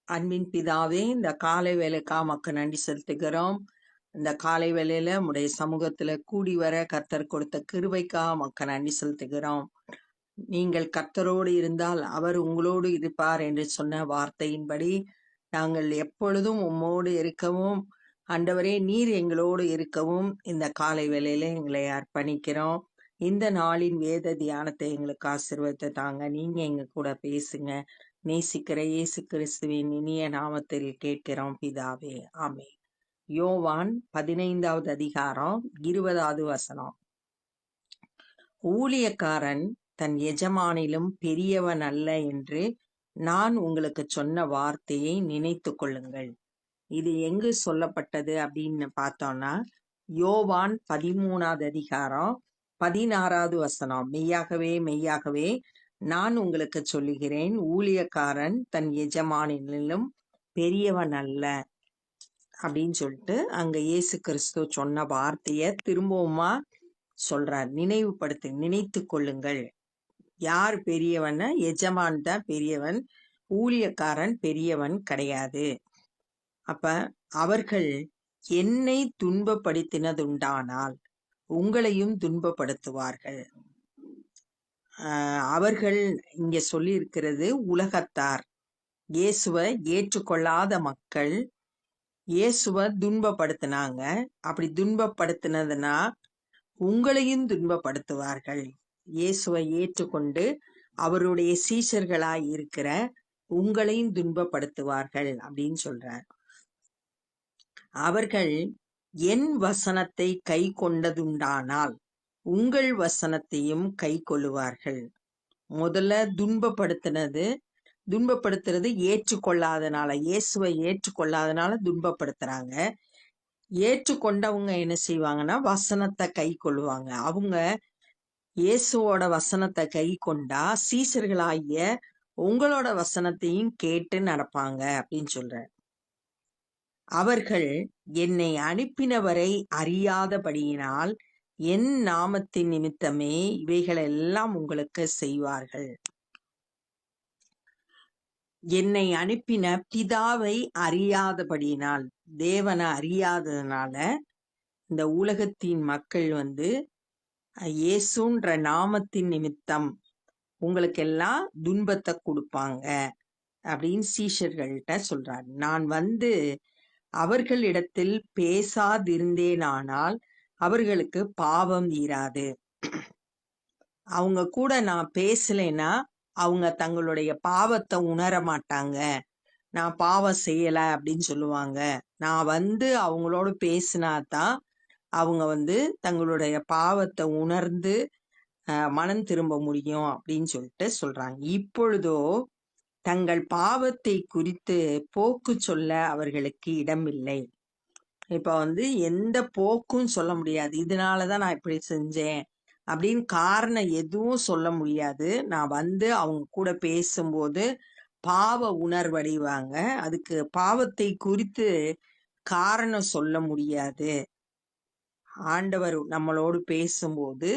அன்பின் பிதாவே, இந்த காலை வேலைக்கா உமக்கு நன்றி செலுத்துகிறோம். இந்த காலை வேளையில உம்முடைய சமூகத்துல கூடி வர கர்த்தர் கொடுத்த கிருபைக்கா உமக்கு நன்றி செலுத்துகிறோம். நீங்கள் கர்த்தரோடு இருந்தால் அவர் உங்களோடு இருப்பார் என்று சொன்ன வார்த்தையின்படி நாங்கள் எப்பொழுதும் உம்மோடு இருக்கவும், ஆண்டவரே நீர் எங்களோடு இருக்கவும் இந்த காலை வேளையில எங்களை அர்ப்பணிக்கிறோம். இந்த நாளின் வேத தியானத்தை எங்களுக்கு ஆசீர்வதித்து தாங்க. நீங்க எங்க கூட பேசுங்க. நேசிக்கிற இயேசு கிறிஸ்துவின் இனிய நாமத்தில் கேட்கிறோம் பிதாவே, ஆமென். யோவான் 15வது அதிகாரம் 20வது வசனம். ஊழியக்காரன் தன் எஜமானிலும் பெரியவன் அல்ல என்று நான் உங்களுக்கு சொன்ன வார்த்தையை நினைத்து கொள்ளுங்கள். இது எங்கு சொல்லப்பட்டது அப்படின்னு பார்த்தோம்னா, யோவான் 13வது அதிகாரம் 16வது வசனம். மெய்யாகவே மெய்யாகவே நான் உங்களுக்கு சொல்லுகிறேன், ஊழியக்காரன் தன் எஜமானிலும் பெரியவன் அல்ல அப்படின்னு சொல்லிட்டு அங்க இயேசு கிறிஸ்து சொன்ன வார்த்தைய திரும்பவுமா சொல்றார். நினைத்து கொள்ளுங்கள். யார் பெரியவன்? எஜமான் தான் பெரியவன், ஊழியக்காரன் பெரியவன் கிடையாது. அப்ப அவர்கள் என்னை துன்பப்படுத்தினதுண்டானால் உங்களையும் துன்பப்படுத்துவார்கள். அவர்கள் இங்க சொல்லி இருக்கிறது உலகத்தார், இயேசுவை ஏற்றுக்கொள்ளாத மக்கள் இயேசுவை துன்பப்படுத்தினாங்க. அப்படி துன்பப்படுத்தினதுனா உங்களையும் துன்பப்படுத்துவார்கள். இயேசுவை ஏற்றுக்கொண்டு அவருடைய சீஷர்களாய் இருக்கிற உங்களையும் துன்பப்படுத்துவார்கள் அப்படின்னு சொல்றார். அவர்கள் என் வசனத்தை கை கொண்டதுண்டானால் உங்கள் வசனத்தையும் கை கொள்ளுவார்கள். முதல்ல துன்பப்படுத்துறது ஏற்றுக்கொள்ளாதனால, இயேசுவை ஏற்றுக்கொள்ளாதனால துன்பப்படுத்துறாங்க. ஏற்றுக்கொண்டவங்க என்ன செய்வாங்கன்னா வசனத்தை கை கொள்ளுவாங்க. அவங்க இயேசுவோட வசனத்தை கை கொண்டா சீஷர்களாகிய உங்களோட வசனத்தையும் கேட்டு நடப்பாங்க அப்படின்னு சொல்ற. அவர்கள் என்னை அனுப்பினவரை அறியாதபடியினால் என் நாமத்தின் நிமித்தமே இவைகளெல்லாம் உங்களுக்கு செய்வார்கள். என்னை அனுப்பின பிதாவை அறியாதபடியினால், தேவனை அறியாததுனால இந்த உலகத்தின் மக்கள் இயேசுன்ற நாமத்தின் நிமித்தம் உங்களுக்கு எல்லாம் துன்பத்தை கொடுப்பாங்க அப்படின்னு சீஷர்கள்ட்ட சொல்றார். நான் அவர்களிடத்தில் பேசாதிருந்தேனானால் அவர்களுக்கு பாவம் தீராது. அவங்க கூட நான் பேசலைன்னா அவங்க தங்களுடைய பாவத்தை உணர மாட்டாங்க. நான் பாவம் செய்யல அப்படின்னு சொல்லுவாங்க. நான் அவங்களோட பேசினாதான் அவங்க தங்களுடைய பாவத்தை உணர்ந்து மனம் திரும்ப முடியும் அப்படின்னு சொல்லிட்டு சொல்றாங்க. இப்பொழுதோ தங்கள் பாவத்தை குறித்து போக்கு சொல்ல அவர்களுக்கு இடமில்லை. இப்ப எந்த போக்கும் சொல்ல முடியாது. இதனாலதான் நான் இப்படி செஞ்சேன் அப்படின்னு காரணம் எதுவும் சொல்ல முடியாது. நான் அவங்க கூட பேசும்போது பாவ உணர்வடைவாங்க. அதுக்கு பாவத்தை குறித்து காரணம் சொல்ல முடியாது. ஆண்டவர் நம்மளோடு பேசும்போது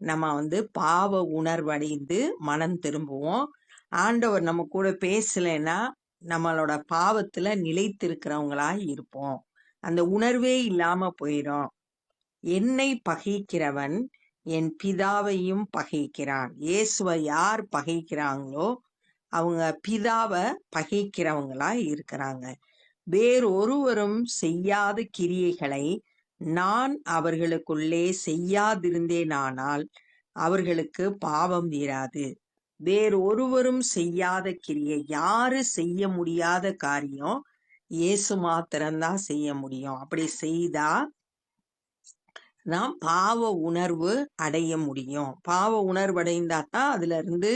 நம்ம பாவ உணர்வடைந்து மனம் திரும்புவோம். ஆண்டவர் நம்ம கூட பேசலைன்னா நம்மளோட பாவத்துல நிலைத்திருக்கிறவங்களா இருப்போம். அந்த உணர்வே இல்லாம போயிடும். என்னை பகைக்கிறவன் என் பிதாவையும் பகைக்கிறான். இயேசுவை யார் பகைக்கிறாங்களோ அவங்க பிதாவை பகைக்கிறவங்களா இருக்கிறாங்க. வேறொருவரும் செய்யாத கிரியைகளை நான் அவர்களுக்குள்ளே செய்யாதிருந்தேனானால் அவர்களுக்கு பாவம் தீராது. வேறொருவரும் செய்யாத கிரியை, யாரு செய்ய முடியாத காரியம் இயேசு மாத்திரம்தான் செய்ய முடியும். அப்படி செய்தா நாம் பாவ உணர்வு அடைய முடியும். பாவ உணர்வு அடைந்தாதான் அதுல இருந்து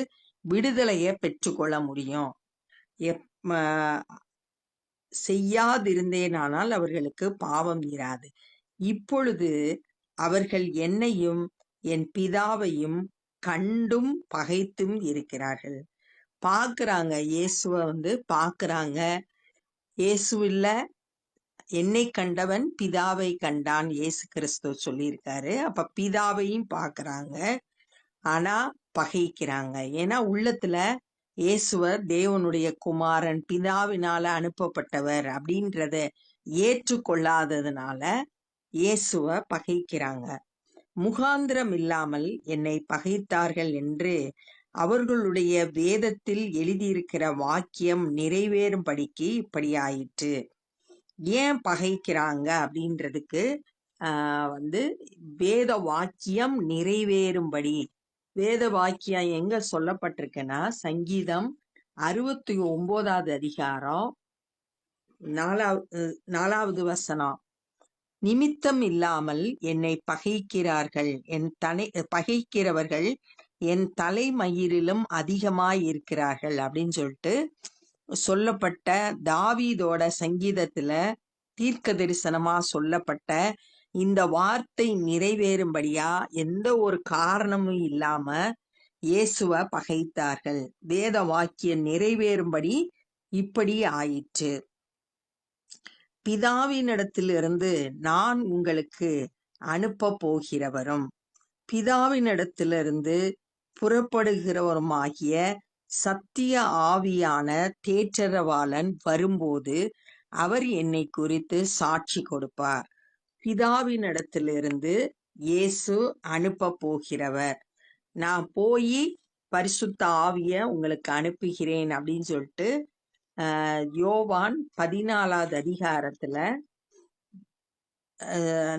விடுதலைய பெற்றுக்கொள்ள முடியும். செய்யாதிருந்தேனானால் அவர்களுக்கு பாவம் இராது. இப்பொழுது அவர்கள் என்னையும் என் பிதாவையும் கண்டும் பகைத்தும் இருக்கிறார்கள். பாக்குறாங்க, இயேசுவை பாக்குறாங்க. இயேசுவில்ல என்னை கண்டவன் பிதாவை கண்டான் இயேசு கிறிஸ்து சொல்லியிருக்காரு. அப்ப பிதாவையும் பாக்குறாங்க, ஆனா பகைக்கிறாங்க. ஏன்னா உள்ளத்துல இயேசுவர் தேவனுடைய குமாரன், பிதாவினால அனுப்பப்பட்டவர் அப்படின்றத ஏற்றுக்கொள்ளாததுனால இயேசுவ பகைக்கிறாங்க. முகாந்திரம் இல்லாமல் என்னை பகைத்தார்கள் என்று அவர்களுடைய வேதத்தில் எழுதியிருக்கிற வாக்கியம் நிறைவேறும்படிக்கு இப்படி ஆயிற்று. ஏன் பகைக்கிறாங்க அப்படின்றதுக்கு வேத வாக்கியம் நிறைவேறும்படி, வேத வாக்கியம் எங்க சொல்லப்பட்டிருக்குன்னா சங்கீதம் 69வது அதிகாரம் 4வது வசனம். நிமித்தம் இல்லாமல் என்னை பகைக்கிறார்கள், பகைக்கிறவர்கள் என் தலைமயிரிலும் அதிகமாய் இருக்கிறார்கள் அப்படின்னு சொல்லிட்டு சொல்லப்பட்ட தாவீதோட சங்கீதத்துல தீர்க்க தரிசனமா சொல்லப்பட்ட இந்த வார்த்தை நிறைவேறும்படியா எந்த ஒரு காரணமும் இல்லாம இயேசுவ பகைத்தார்கள். வேத வாக்கியம் நிறைவேறும்படி இப்படி ஆயிற்று. பிதாவினிடத்திலிருந்து நான் உங்களுக்கு அனுப்ப போகிறவரும் பிதாவினிடத்திலிருந்து புறப்படுகிறவருமாகிய சத்திய ஆவியான தேற்றரவாளன் வரும்போது அவர் என்னை குறித்து சாட்சி கொடுப்பார். பிதாவினிடத்திலிருந்து இயேசு அனுப்ப போகிறவர். நான் போய் பரிசுத்த ஆவிய உங்களுக்கு அனுப்புகிறேன் அப்படின்னு சொல்லிட்டு யோவான் 14வது அதிகாரத்துல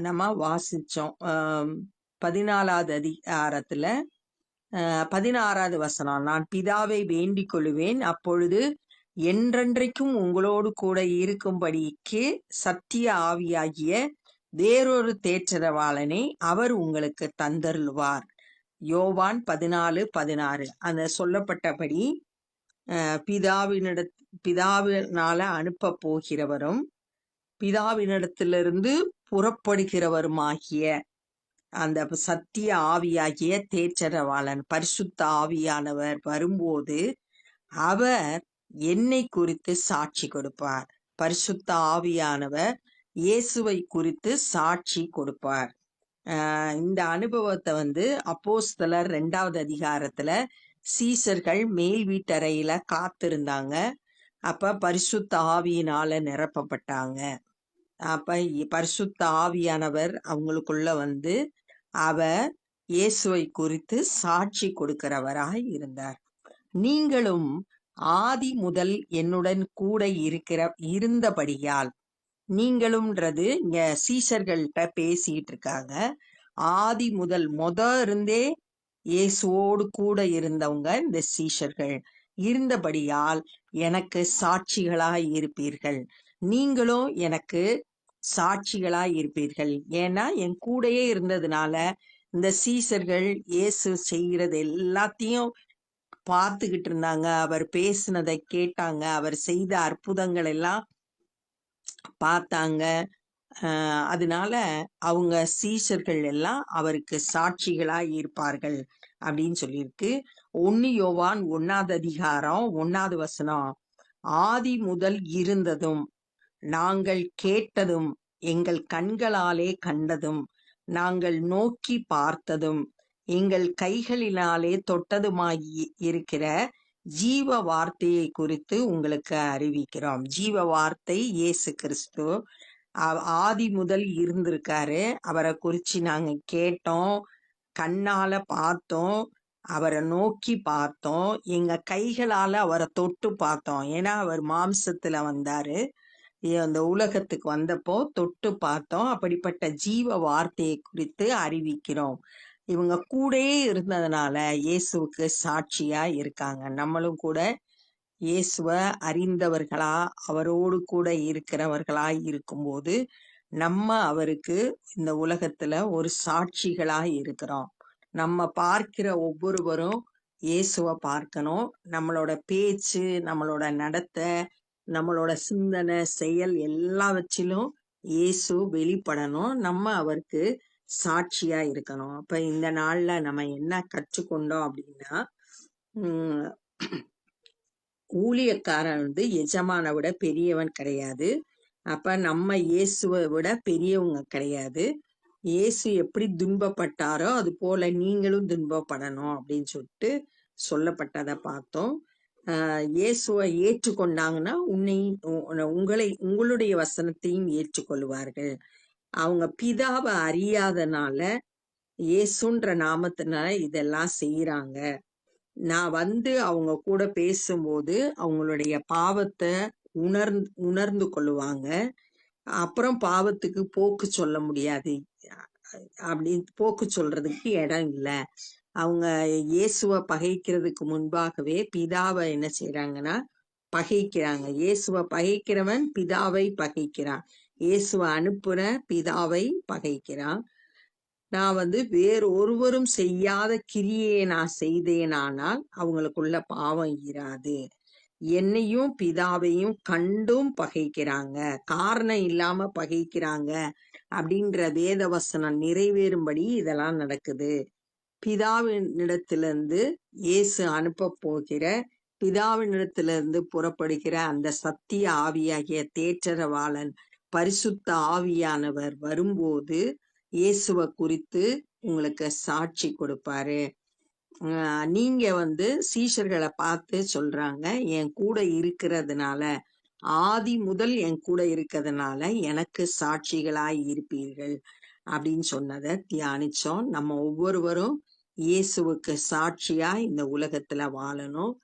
நம்ம வாசிச்சோம். 14வது அதிகாரத்துல 16வது வசனம். நான் பிதாவை வேண்டிக் கொள்ளுவேன், அப்பொழுது என்றென்றைக்கும் உங்களோடு கூட இருக்கும்படிக்கு சத்திய ஆவியாகிய வேறொரு தேற்றரவாளனை அவர் உங்களுக்கு தந்தருள்வார். யோவான் 14:16. அந்த சொல்லப்பட்டபடி பிதாவினால அனுப்ப போகிறவரும் பிதாவினிடத்திலிருந்து புறப்படுகிறவருமாகிய அந்த சத்திய ஆவியாகிய தேற்றரவாளன் பரிசுத்த ஆவியானவர் வரும்போது அவர் என்னை குறித்து சாட்சி கொடுப்பார். பரிசுத்த ஆவியானவர் இயேசுவை குறித்து சாட்சி கொடுப்பார். இந்த அனுபவத்தை அப்போஸ்தலர் 2வது அதிகாரத்துல சீசர்கள் மேல் வீட்டறையில காத்திருந்தாங்க. அப்ப பரிசுத்த ஆவியினால நிரப்பப்பட்டாங்க. அப்ப பரிசுத்த ஆவியானவர் அவங்களுக்குள்ள அவர் இயேசுவை குறித்து சாட்சி கொடுக்கிறவராய் இருந்தார். நீங்களும் ஆதி முதல் என்னுடன் கூட இருந்தபடியால், நீங்களும்ன்றது இங்க சீஷர்கள்ட்ட பேசிட்டு இருக்காங்க. ஆதி முதல் இருந்தே இயேசுவோடு கூட இருந்தவங்க இந்த சீஷர்கள் இருந்தபடியால் எனக்கு சாட்சிகளாய் இருப்பீர்கள். நீங்களும் எனக்கு சாட்சிகளாய் இருப்பீர்கள். ஏன்னா என் கூடயே இருந்ததுனால இந்த சீஷர்கள் இயேசு செய்கிறது எல்லாத்தையும் பார்த்துக்கிட்டு இருந்தாங்க. அவர் பேசினதை கேட்டாங்க, அவர் செய்த அற்புதங்கள் எல்லாம் பார்த்தாங்க. அதனால அவங்க சீஷர்கள் எல்லாம் அவருக்கு சாட்சிகளாய் இருப்பார்கள் அப்படின்னு சொல்லியிருக்கு. 1 யோவான் 1வது அதிகாரம் 1வது வசனம். ஆதி முதல் இருந்ததும் நாங்கள் கேட்டதும் எங்கள் கண்களாலே கண்டதும் நாங்கள் நோக்கி பார்த்ததும் எங்கள் கைகளினாலே தொட்டதுமாகி இருக்கிற ஜீவ வார்த்தையை குறித்து உங்களுக்கு அறிவிக்கிறோம். ஜீவ வார்த்தை இயேசு கிறிஸ்து ஆதி முதல் இருந்திருக்காரு. அவரை குறிச்சு நாங்க கேட்டோம், கண்ணால பார்த்தோம், அவரை நோக்கி பார்த்தோம், எங்க கைகளால அவரை தொட்டு பார்த்தோம். ஏன்னா அவர் மாம்சத்துல வந்தாரு, அந்த உலகத்துக்கு வந்தப்போ தொட்டு பார்த்தோம். அப்படிப்பட்ட ஜீவ வார்த்தையை குறித்து அறிவிக்கிறோம். இவங்க கூடயே இருந்ததுனால இயேசுவுக்கு சாட்சியா இருக்காங்க. நம்மளும் கூட இயேசுவ அறிந்தவர்களா அவரோடு கூட இருக்கிறவர்களா இருக்கும்போது நம்ம அவருக்கு இந்த உலகத்துல ஒரு சாட்சிகளா இருக்கிறோம். நம்ம பார்க்கிற ஒவ்வொருவரும் இயேசுவை பார்க்கணும். நம்மளோட பேச்சு, நம்மளோட நடத்தை, நம்மளோட சிந்தனை, செயல் எல்லாவற்றிலும் இயேசு வெளிப்படணும். நம்ம அவருக்கு சாட்சியா இருக்கணும். அப்ப இந்த நாள்ல நம்ம என்ன கற்றுக்கொண்டோம் அப்படின்னா, ஊழியக்காரன் எஜமான விட பெரியவன் கிடையாது. அப்ப நம்ம இயேசுவை விட பெரியவங்க கிடையாது. இயேசு எப்படி துன்பப்பட்டாரோ அது போல நீங்களும் துன்பப்படணும் அப்படின்னு சொல்லிட்டு சொல்லப்பட்டதை பார்த்தோம். இயேசுவை ஏற்றுக்கொண்டாங்கன்னா உங்களுடைய வசனத்தையும் ஏற்றுக்கொள்வார்கள். அவங்க பிதாவை அறியாதனால இயேசுன்ற நாமத்தினால இதெல்லாம் செய்யறாங்க. நான் அவங்க கூட பேசும்போது அவங்களுடைய பாவத்தை உணர்ந்து கொள்ளுவாங்க. அப்புறம் பாவத்துக்கு போக்கு சொல்ல முடியாது. அப்படி போக்கு சொல்றதுக்கு இடம் இல்லை. அவங்க இயேசுவை பகைக்கிறதுக்கு முன்பாகவே பிதாவை என்ன செய்யறாங்கன்னா பகைக்கிறாங்க. இயேசுவை பகைக்கிறவன் பிதாவை பகைக்கிறான். இயேசுவை அனுப்புற பிதாவை பகைக்கிறான். நான் வேறு ஒருவரும் செய்யாத கிரியை நான் செய்தேனானால் அவங்களுக்குள்ள பாவம் இராது. என்னையும் பிதாவையும் கண்டும் பகைக்கிறாங்க, காரணம் இல்லாம பகைக்கிறாங்க அப்படின்ற வேத வசனம் நிறைவேறும்படி இதெல்லாம் நடக்குது. பிதாவினிடத்திலிருந்து இயேசு அனுப்ப போகிற பிதாவினிடத்திலிருந்து புறப்படுகிற அந்த சத்திய ஆவியாகிய தேற்றரவாளன் பரிசுத்த ஆவியானவர் வரும்போது இயேசுவை குறித்து உங்களுக்கு சாட்சி கொடுப்பாரு. நீங்க சீஷர்களை பார்த்து சொல்றாங்க, என் கூட இருக்கிறதுனால, ஆதி முதல் என் கூட இருக்கிறதுனால எனக்கு சாட்சிகளாய் இருப்பீர்கள் அப்படின்னு சொன்னதை தியானிச்சோம். நம்ம ஒவ்வொருவரும் இயேசுவுக்கு சாட்சியா இந்த உலகத்துல வாழணும்.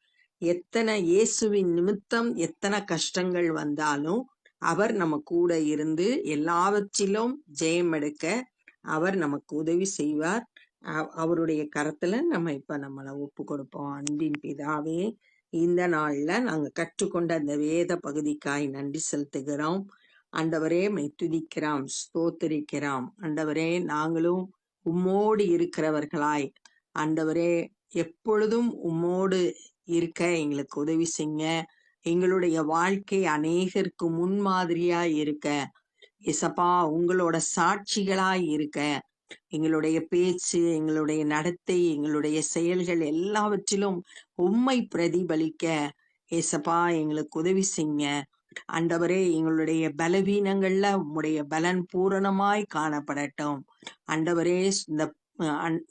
எத்தனை இயேசுவின் நிமித்தம் எத்தனை கஷ்டங்கள் வந்தாலும் அவர் நம்ம கூட இருந்து எல்லாவற்றிலும் ஜெயம் எடுக்க அவர் நமக்கு உதவி செய்வார். அவருடைய கரத்துல நம்ம இப்ப நம்மளை ஒப்பு கொடுப்போம். அன்பின் பிதாவே, இந்த நாள்ல நாங்க கற்றுக்கொண்ட அந்த வேத பகுதிக்காய் நன்றி செலுத்துகிறோம். ஆண்டவரே, துதிக்கிறோம், ஸ்தோத்திரிக்கிறோம். ஆண்டவரே, நாங்களும் உம்மோடு இருக்கிறவர்களாய் ஆண்டவரே எப்பொழுதும் உம்மோடு இருக்க எங்களுக்கு உதவி செய்யுங்க. எங்களுடைய வாழ்க்கை அநேகருக்கு முன்மாதிரியா இருக்க இசப்பா, உங்களோட சாட்சிகளாய் இருக்க எங்களுடைய பேச்சு, எங்களுடைய நடத்தை, எங்களுடைய செயல்கள் எல்லாவற்றிலும் உம்மை பிரதிபலிக்க ஏசப்பா எங்களுக்கு உதவி செய்யுங்க. ஆண்டவரே, எங்களுடைய பலவீனங்கள்ல உம்முடைய பலன் பூரணமாய் காணப்படட்டும். ஆண்டவரே,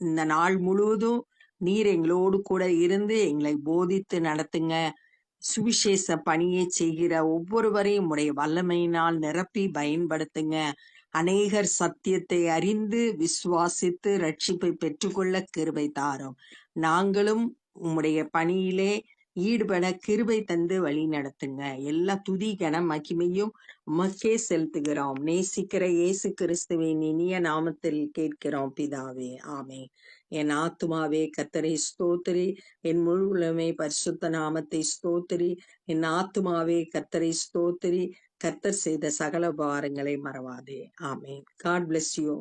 இந்த நாள் முழுவதும் நீர் எங்களோடு கூட இருந்து எங்களை போதித்து நடத்துங்க. சுவிசேஷ பணியை செய்கிற ஒவ்வொருவரையும் உடைய வல்லமையினால் நிரப்பி பயன்படுத்துங்க. அநேகர் சத்தியத்தை அறிந்து விசுவாசித்து ரட்சிப்பை பெற்றுக்கொள்ள கிருபை தாரும். நாங்களும் உம்முடைய பணியிலே ஈடுபட கிருபை தந்து வழி நடத்துங்க. எல்லா துதி கன மகிமையும் உமக்கே செலுத்துகிறோம். நேசிக்கிற இயேசு கிறிஸ்துவின் இனிய நாமத்தில் கேட்கிறோம் பிதாவே, ஆமே. என் ஆத்துமாவே கர்த்தரை ஸ்தோத்திரி, என் முழு உலகமே பரிசுத்த நாமத்தை ஸ்தோத்திரி. என் ஆத்துமாவே கர்த்தரை ஸ்தோத்திரி, கர்த்தர் செய்த சகல உபகாரங்களை மறவாதே. ஆமே. God bless you.